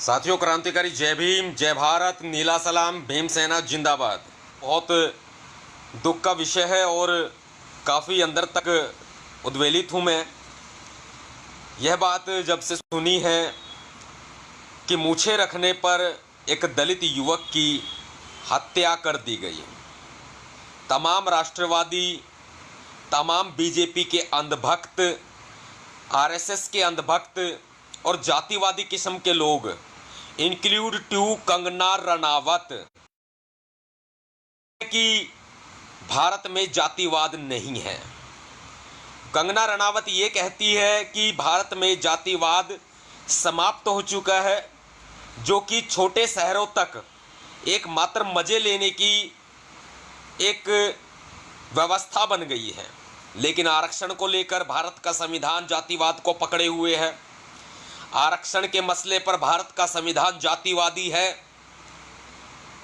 साथियों, क्रांतिकारी जय भीम, जय भारत, नीला सलाम, भीमसेना जिंदाबाद। बहुत दुख का विषय है और काफ़ी अंदर तक उद्वेलित हूँ मैं। यह बात जब से सुनी है कि मूछें रखने पर एक दलित युवक की हत्या कर दी गई। तमाम राष्ट्रवादी, तमाम बीजेपी के अंधभक्त, आरएसएस के अंधभक्त और जातिवादी किस्म के लोग, इंक्लूड टू कंगना रनावत, कि भारत में जातिवाद नहीं है। कंगना रनावत ये कहती है कि भारत में जातिवाद समाप्त हो चुका है, जो कि छोटे शहरों तक एकमात्र मजे लेने की एक व्यवस्था बन गई है। लेकिन आरक्षण को लेकर भारत का संविधान जातिवाद को पकड़े हुए है। आरक्षण के मसले पर भारत का संविधान जातिवादी है,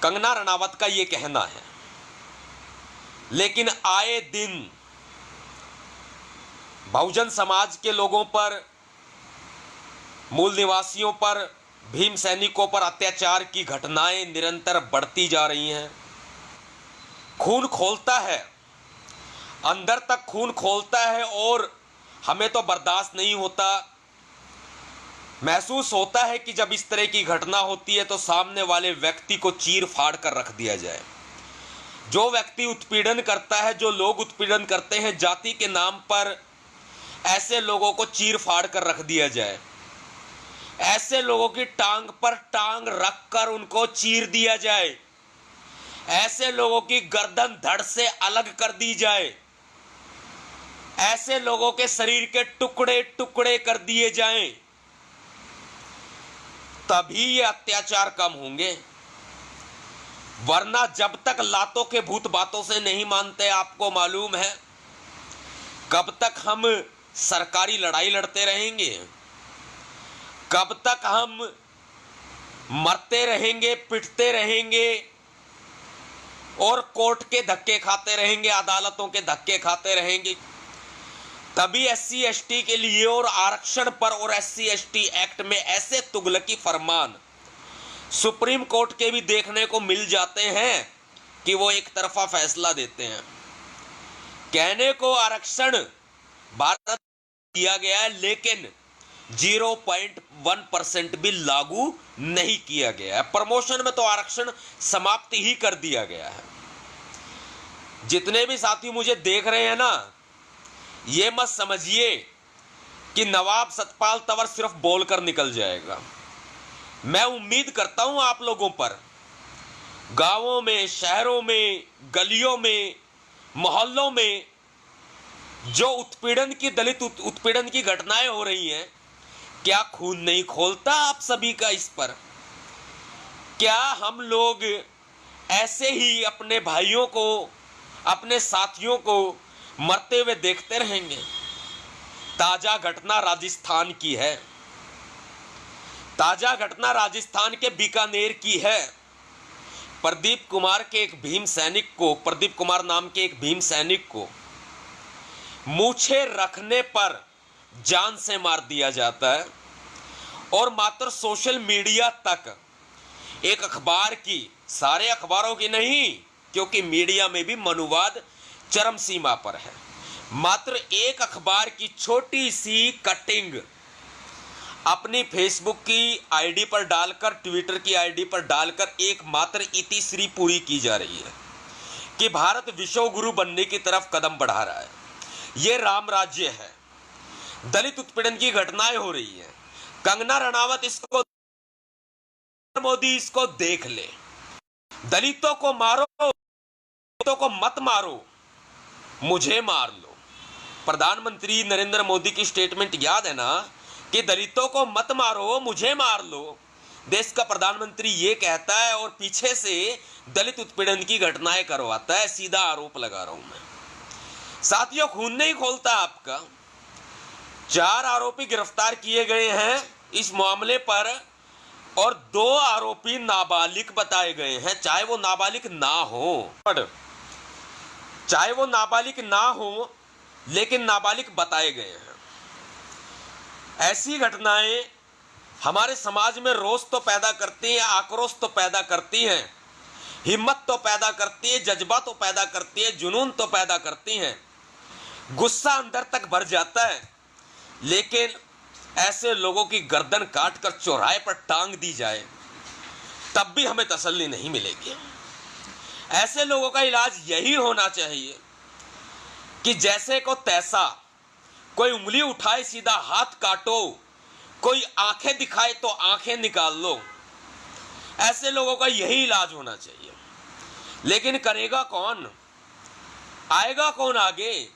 कंगना रनावत का यह कहना है। लेकिन आए दिन बहुजन समाज के लोगों पर, मूल निवासियों पर, भीम सैनिकों पर अत्याचार की घटनाएं निरंतर बढ़ती जा रही हैं। खून खौलता है, अंदर तक खून खौलता है और हमें तो बर्दाश्त नहीं होता। महसूस होता है कि जब इस तरह की घटना होती है तो सामने वाले व्यक्ति को चीर फाड़ कर रख दिया जाए। जो व्यक्ति उत्पीड़न करता है, जो लोग उत्पीड़न करते हैं जाति के नाम पर, ऐसे लोगों को चीर फाड़ कर रख दिया जाए। ऐसे लोगों की टांग पर टांग रखकर उनको चीर दिया जाए। ऐसे लोगों की गर्दन धड़ से अलग कर दी जाए। ऐसे लोगों के शरीर के टुकड़े टुकड़े कर दिए जाएं, तभी ये अत्याचार कम होंगे। वरना जब तक लातों के भूत बातों से नहीं मानते, आपको मालूम है कब तक हम सरकारी लड़ाई लड़ते रहेंगे, कब तक हम मरते रहेंगे, पिटते रहेंगे और कोर्ट के धक्के खाते रहेंगे, अदालतों के धक्के खाते रहेंगे। तभी एससी एसटी के लिए और आरक्षण पर और एससी एसटी एक्ट में ऐसे तुगलकी फरमान सुप्रीम कोर्ट के भी देखने को मिल जाते हैं कि वो एक तरफा फैसला देते हैं। कहने को आरक्षण भारत दिया गया है, लेकिन 0.1% भी लागू नहीं किया गया है। प्रमोशन में तो आरक्षण समाप्त ही कर दिया गया है। जितने भी साथी मुझे देख रहे हैं ना, ये मत समझिए कि नवाब सतपाल तंवर सिर्फ बोलकर निकल जाएगा। मैं उम्मीद करता हूं आप लोगों पर, गांवों में, शहरों में, गलियों में, मोहल्लों में जो उत्पीड़न की, दलित उत्पीड़न की घटनाएं हो रही हैं, क्या खून नहीं खौलता आप सभी का इस पर? क्या हम लोग ऐसे ही अपने भाइयों को, अपने साथियों को मरते हुए देखते रहेंगे? ताजा घटना राजस्थान की है। ताजा घटना राजस्थान के बीकानेर की है। प्रदीप कुमार के एक भीम सैनिक को, प्रदीप कुमार नाम के एक भीम सैनिक को मूछें रखने पर जान से मार दिया जाता है। और मात्र सोशल मीडिया तक, एक अखबार की, सारे अखबारों की नहीं, क्योंकि मीडिया में भी मनुवाद चरम सीमा पर है, मात्र एक अखबार की छोटी सी कटिंग अपनी फेसबुक की आईडी पर डालकर, ट्विटर की आईडी पर डालकर एक मात्र इतिश्री पूरी की जा रही है कि भारत विश्व गुरु बनने की तरफ कदम बढ़ा रहा है। यह राम राज्य है। दलित उत्पीड़न की घटनाएं हो रही हैं। कंगना रनावत इसको, मोदी इसको देख ले। दलितों को मारो, दलितों को मत मारो, मुझे मार लो। प्रधानमंत्री नरेंद्र मोदी की स्टेटमेंट याद है ना, कि दलितों को मत मारो, मुझे मार लो। देश का प्रधानमंत्री ये कहता है और पीछे से दलित उत्पीड़न की घटनाएं करवाता है। सीधा आरोप लगा रहा हूं मैं। साथियों, खून नहीं खोलता आपका। 4 आरोपी गिरफ्तार किए गए हैं इस मामले पर और 2 आरोपी नाबालिग बताए गए हैं। चाहे वो नाबालिग ना हो, चाहे वो नाबालिग ना हो, लेकिन नाबालिग बताए गए हैं। ऐसी घटनाएं हमारे समाज में रोष तो पैदा करती हैं, आक्रोश तो पैदा करती हैं, हिम्मत तो पैदा करती है, जज्बा तो पैदा करती है, जुनून तो पैदा करती हैं, गुस्सा अंदर तक भर जाता है। लेकिन ऐसे लोगों की गर्दन काटकर चौराहे पर टांग दी जाए तब भी हमें तसल्ली नहीं मिलेगी। ऐसे लोगों का इलाज यही होना चाहिए कि जैसे को तैसा, कोई उंगली उठाए सीधा हाथ काटो, कोई आंखें दिखाए तो आंखें निकाल लो। ऐसे लोगों का यही इलाज होना चाहिए। लेकिन करेगा कौन, आएगा कौन आगे?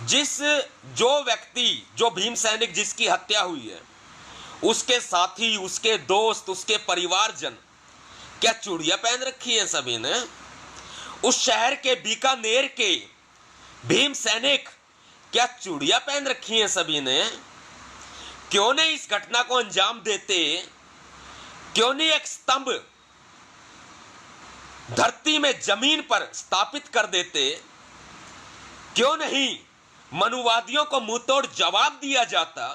जो व्यक्ति, जो भीम सैनिक जिसकी हत्या हुई है, उसके साथी, उसके दोस्त, उसके परिवारजन, क्या चूड़ियां पहन रखी हैं सभी ने? उस शहर के बीकानेर के भीम सैनिक क्या चूड़ियां पहन रखी हैं सभी ने? क्यों नहीं इस घटना को अंजाम देते? क्यों नहीं एक स्तंभ धरती में, जमीन पर स्थापित कर देते? क्यों नहीं मनुवादियों को मुंहतोड़ जवाब दिया जाता?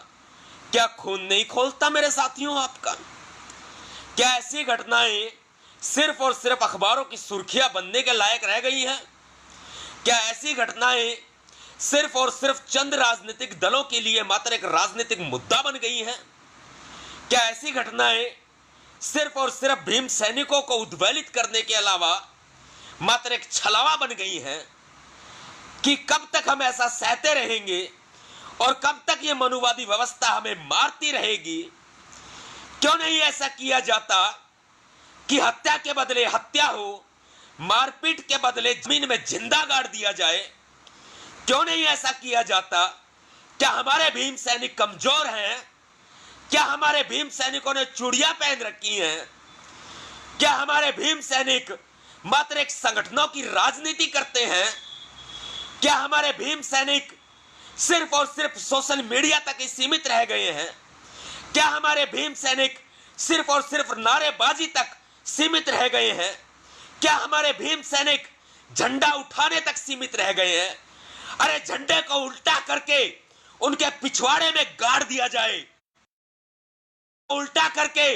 क्या खून नहीं खोलता मेरे साथियों आपका? क्या ऐसी घटनाएं सिर्फ और सिर्फ अखबारों की सुर्खियां बनने के लायक रह गई हैं? क्या ऐसी घटनाएं सिर्फ और सिर्फ चंद राजनीतिक दलों के लिए मात्र एक राजनीतिक मुद्दा बन गई हैं? क्या ऐसी घटनाएं सिर्फ और सिर्फ भीम सैनिकों को उद्वेलित करने के अलावा मात्र एक छलावा बन गई हैं कि कब तक हम ऐसा सहते रहेंगे और कब तक ये मनुवादी व्यवस्था हमें मारती रहेगी? क्यों नहीं ऐसा किया जाता कि हत्या के बदले हत्या हो, मारपीट के बदले जमीन में जिंदा गाड़ दिया जाए? क्यों नहीं ऐसा किया जाता? क्या हमारे भीम सैनिक कमजोर हैं? क्या हमारे भीम सैनिकों ने चूड़ियां पहन रखी हैं? क्या हमारे भीम सैनिक मात्र एक संगठनों की राजनीति करते हैं? क्या हमारे भीम सैनिक सिर्फ और सिर्फ सोशल मीडिया तक ही सीमित रह गए हैं? क्या हमारे भीम सैनिक सिर्फ और सिर्फ नारेबाजी तक सीमित रह गए हैं? क्या हमारे भीम सैनिक झंडा उठाने तक सीमित रह गए हैं? अरे झंडे को उल्टा करके उनके पिछवाड़े में गाड़ दिया जाए, उल्टा करके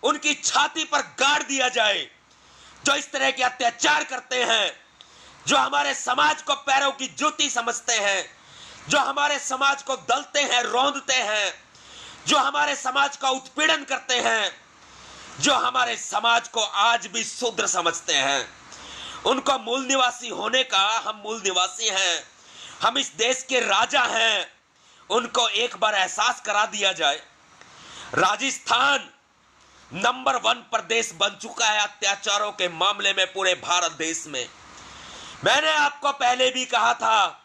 उनकी छाती पर गाड़ दिया जाए। जो इस तरह के अत्याचार करते हैं, जो हमारे समाज को पैरों की जूती समझते हैं, जो हमारे समाज को दलते हैं, रौंदते हैं, जो हमारे समाज का उत्पीड़न करते हैं, जो हमारे समाज को आज भी शूद्र समझते हैं, उनको मूल निवासी होने का, हम मूल निवासी हैं, हम इस देश के राजा हैं, उनको एक बार एहसास करा दिया जाए। राजस्थान नंबर 1 प्रदेश बन चुका है अत्याचारों के मामले में पूरे भारत देश में। मैंने आपको पहले भी कहा था,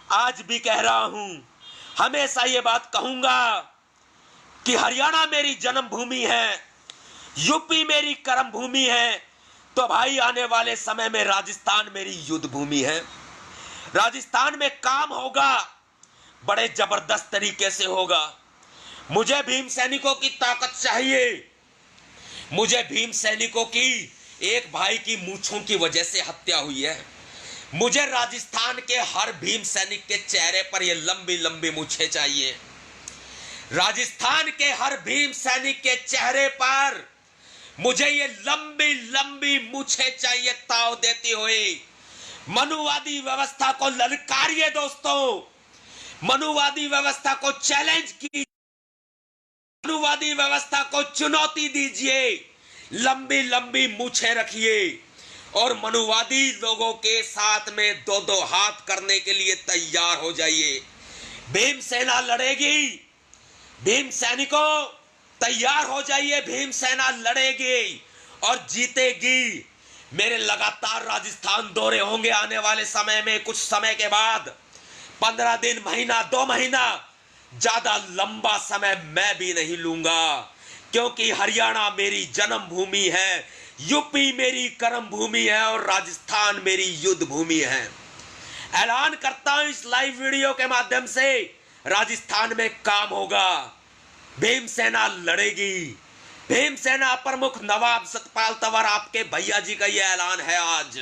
आज भी कह रहा हूं, हमेशा ये बात कहूंगा कि हरियाणा मेरी जन्मभूमि है, यूपी मेरी कर्म भूमि है, तो भाई आने वाले समय में राजस्थान मेरी युद्ध भूमि है। राजस्थान में काम होगा, बड़े जबरदस्त तरीके से होगा। मुझे भीम सैनिकों की ताकत चाहिए। मुझे भीम सैनिकों की, एक भाई की मूंछों की वजह से हत्या हुई है, मुझे राजस्थान के हर भीम सैनिक के चेहरे पर ये लंबी लंबी मूंछें चाहिए। राजस्थान के हर भीम सैनिक के चेहरे पर मुझे ये लंबी लंबी मूंछें चाहिए, ताव देती हुई। मनुवादी व्यवस्था को ललकारिए दोस्तों, मनुवादी व्यवस्था को चैलेंज कीजिए, मनुवादी व्यवस्था को चुनौती दीजिए, लंबी लंबी मूंछें रखिए और मनुवादी लोगों के साथ में दो दो हाथ करने के लिए तैयार हो जाइए। भीम सेना लड़ेगी, भीम सैनिकों तैयार हो जाइए, भीम सेना लड़ेगी और जीतेगी। मेरे लगातार राजस्थान दौरे होंगे आने वाले समय में, कुछ समय के बाद, 15 दिन, महीना, 2 महीना, ज्यादा लंबा समय मैं भी नहीं लूंगा, क्योंकि हरियाणा मेरी जन्मभूमि है, यूपी मेरी कर्म भूमि है और राजस्थान मेरी युद्ध भूमि है। ऐलान करता हूं इस लाइव वीडियो के माध्यम से, राजस्थान में काम होगा, भीम सेना लड़ेगी। भीम सेना प्रमुख नवाब सतपाल तंवर आपके भैया जी का यह ऐलान है। आज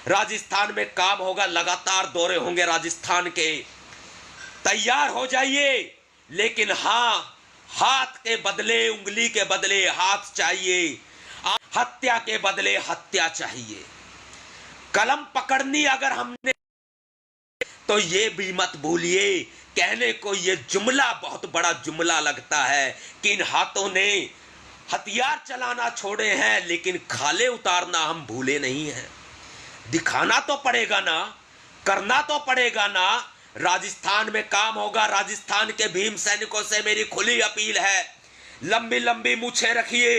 राजस्थान में काम होगा, लगातार दौरे होंगे राजस्थान के, तैयार हो जाइए। लेकिन हां, हाथ के बदले उंगली के बदले हाथ चाहिए, हत्या के बदले हत्या चाहिए। कलम पकड़नी अगर हमने तो ये भी मत भूलिए, कहने को ये जुमला बहुत बड़ा जुमला लगता है कि इन हाथों ने हथियार चलाना छोड़े हैं लेकिन खाले उतारना हम भूले नहीं हैं। दिखाना तो पड़ेगा ना, करना तो पड़ेगा ना। राजस्थान में काम होगा। राजस्थान के भीम सैनिकों से मेरी खुली अपील है, लंबी लंबी मूछें रखिए,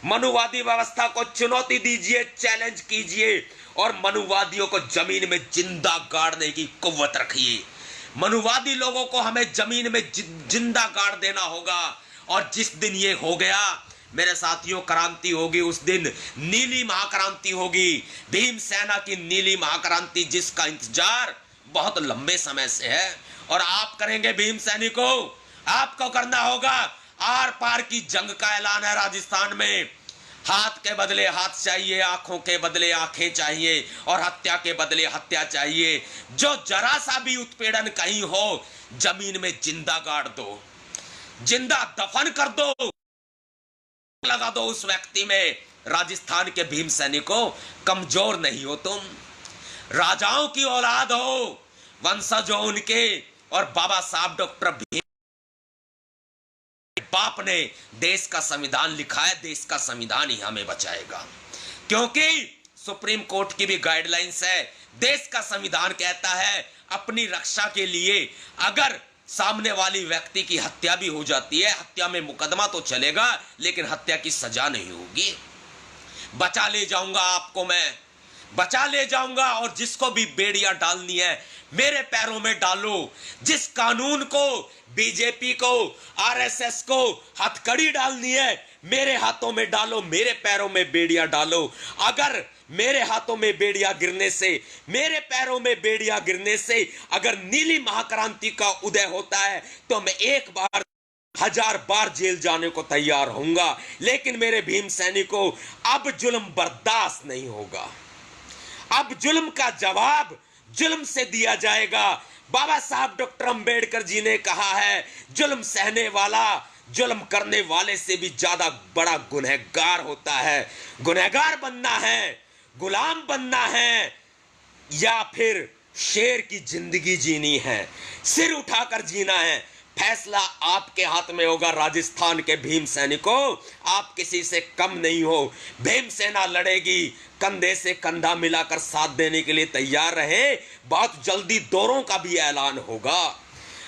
मनुवादी व्यवस्था को चुनौती दीजिए, चैलेंज कीजिए और मनुवादियों को जमीन में जिंदा गाड़ने की कुव्वत रखिए। मनुवादी लोगों को हमें जमीन में जिंदा गाड़ देना होगा। और जिस दिन ये हो गया मेरे साथियों, क्रांति होगी, उस दिन नीली महाक्रांति होगी, भीम सेना की नीली महाक्रांति, जिसका इंतजार बहुत लंबे समय से है। और आप करेंगे भीम सैनिकों, आपको करना होगा। आर पार की जंग का ऐलान है राजस्थान में। हाथ के बदले हाथ चाहिए, आंखों के बदले आंखें चाहिए और हत्या के बदले हत्या चाहिए। जो जरा सा भी उत्पीड़न कहीं हो, जमीन में जिंदा गाड़ दो, जिंदा दफन कर दो, लगा दो उस व्यक्ति में। राजस्थान के भीम सैनिकों, कमजोर नहीं हो तुम, राजाओं की औलाद हो, वंशज हो उनके। और बाबा साहब डॉक्टर भीम बाप ने देश का संविधान लिखा है, देश का संविधान ही हमें बचाएगा, क्योंकि सुप्रीम कोर्ट की भी गाइडलाइंस है। देश का संविधान कहता है अपनी रक्षा के लिए अगर सामने वाली व्यक्ति की हत्या भी हो जाती है, हत्या में मुकदमा तो चलेगा लेकिन हत्या की सजा नहीं होगी। बचा ले जाऊंगा आपको मैं, बचा ले जाऊंगा। और जिसको भी बेड़ियां डालनी है मेरे पैरों में डालो। जिस कानून को, बीजेपी को, आरएसएस को हथकड़ी डालनी है मेरे हाथों में डालो, मेरे पैरों में बेड़ियां डालो। अगर मेरे हाथों में बेड़ियां गिरने से, मेरे पैरों में बेड़ियां गिरने से अगर नीली महाक्रांति का उदय होता है तो मैं एक बार 1000 बार जेल जाने को तैयार होऊंगा। लेकिन मेरे भीम सैनिकों, अब जुल्म बर्दाश्त नहीं होगा। अब जुल्म का जवाब जुल्म से दिया जाएगा। बाबा साहब डॉक्टर अंबेडकर जी ने कहा है, जुल्म सहने वाला जुल्म करने वाले से भी ज्यादा बड़ा गुनहगार होता है। गुनहगार बनना है, गुलाम बनना है, या फिर शेर की जिंदगी जीनी है, सिर उठाकर जीना है। फैसला आपके हाथ में होगा। राजस्थान के भीम सैनिकों, आप किसी से कम नहीं हो। भीम सेना लड़ेगी, कंधे से कंधा मिलाकर साथ देने के लिए तैयार रहे। बहुत जल्दी दौरों का भी ऐलान होगा।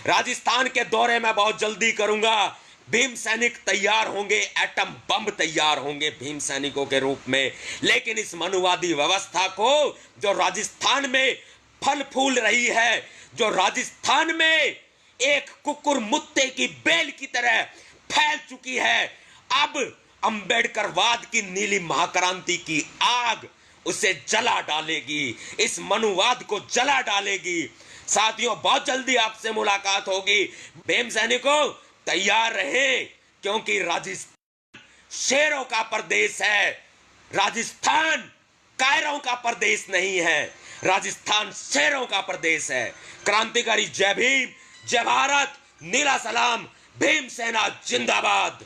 राजस्थान के दौरे में बहुत जल्दी करूंगा। भीम सैनिक तैयार होंगे, एटम बम तैयार होंगे भीम सैनिकों के रूप में। लेकिन इस मनुवादी व्यवस्था को जो राजस्थान में फल फूल रही है, जो राजस्थान में एक कुकुर मुत्ते की बेल की तरह फैल चुकी है, अब अंबेडकरवाद की नीली महाक्रांति की आग उसे जला डालेगी, इस मनुवाद को जला डालेगी। साथियों, बहुत जल्दी आपसे मुलाकात होगी। भीम सैनिकों तैयार रहे, क्योंकि राजस्थान शेरों का प्रदेश है। राजस्थान कायरों का प्रदेश नहीं है, राजस्थान शेरों का प्रदेश है। क्रांतिकारी जय भीम, जय भारत, नीला सलाम, भीम सेना जिंदाबाद।